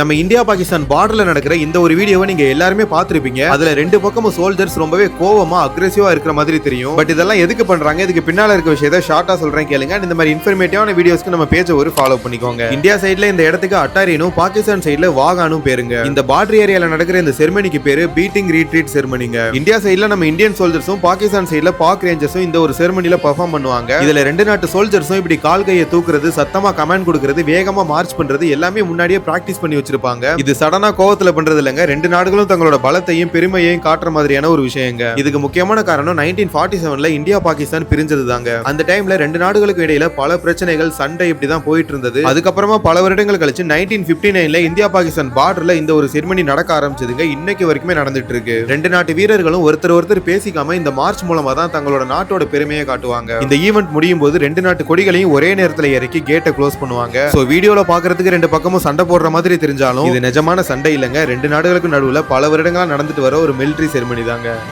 நம்ம இந்தியா பாகிஸ்தான் பார்டர்ல நடக்கிற இந்த ஒரு வீடியோவை நீங்க எல்லாருமே பாத்திருப்பீங்க. அதுல ரெண்டு பக்கமும் சோல்ஜர்ஸ் ரொம்பவே கோவமா அக்ரெசிவா இருக்கிற மாதிரி தெரியும். பட் இதெல்லாம் எதுக்கு பண்றாங்க, இதுக்கு பின்னால இருக்க விஷயத்தை ஷார்ட்டா சொல்றேன் கேளுங்க. இந்த மாதிரி இன்ஃபர்மேட்டிவான வீடியோஸ்க்கு நம்ம பேஜை ஒரு ஃபாலோ பண்ணிக்கோங்க. இந்தியா சைடுல இந்த இடத்துக்கு அட்டாரினும், பாகிஸ்தான் சைடுல வாகானும் பேருங்க. இந்த பார்டர் ஏரியால நடக்கிற இந்த செர்மனிக்கு பேரு பீட்டிங் ரீட்ரீட் செர்மனிங்க. இந்தியா சைடுல நம்ம இந்தியன் சோல்ஜர்ஸும், பாகிஸ்தான் சைடுல பாக் ரேஞ்சர்ஸும் இந்த ஒரு செர்மனில பெர்ஃபார்ம் பண்ணுவாங்க. இதுல ரெண்டு நாட்டு சோல்ஜர்ஸும் இப்படி கால் கையை தூக்குறது, சத்தமா கமாண்ட் கொடுக்கிறது, வேகமா மார்ச் பண்றது எல்லாமே முன்னாடியே பிராக்டிஸ் பண்ணி வச்சிருப்பாங்க. இது சடனா கோவத்துல பண்றது இல்லங்க. ரெண்டு நாடுகளும் தங்களோட பலத்தையும் பெருமையையும் காட்டுற மாதிரியான ஒரு விஷயங்க. இதுக்கு முக்கியமான காரணம் 1947ல இந்தியா பாகிஸ்தான் பிரிஞ்சது தாங்க. அந்த டைம்ல ரெண்டு நாடுகளுக்கு இடையில பல பிரச்சனைகள், சண்டை இப்படிதான் போயிட்டு இருந்தது. அதுக்கப்புறமா பல வருடங்கள் கழிச்சு 1959ல இந்தியா பாகிஸ்தான் பார்டர்ல இந்த ஒரு செர்மனி நடக்க ஆரம்பிச்சதுங்க. இன்னைக்கு வரைக்குமே நடந்துட்டு இருக்கு. ரெண்டு நாட்டு வீரர்களும் ஒருத்தர் பேசிக்காம இந்த மார்ச் மூலமா தான் தங்களோட நாட்டோட பெருமையை காட்டுவாங்க. இந்த ஈவென்ட் முடியும் போது ரெண்டு நாட்டு கொடிகளையும் ஒரே நேரத்துல இறக்கி கேட்டை க்ளோஸ் பண்ணுவாங்க. சோ வீடியோல பாக்குறதுக்கு ரெண்டு பக்கமும் சண்டை போடுற மாதிரி தெரிஞ்சாலும் இது நிஜமான சண்டை இல்லங்க. ரெண்டு நாடுகளுக்கு நடுவுல பல வருடங்களா நடந்துட்டு வர ஒரு மிலிட்டரி செர்மனி தாங்க.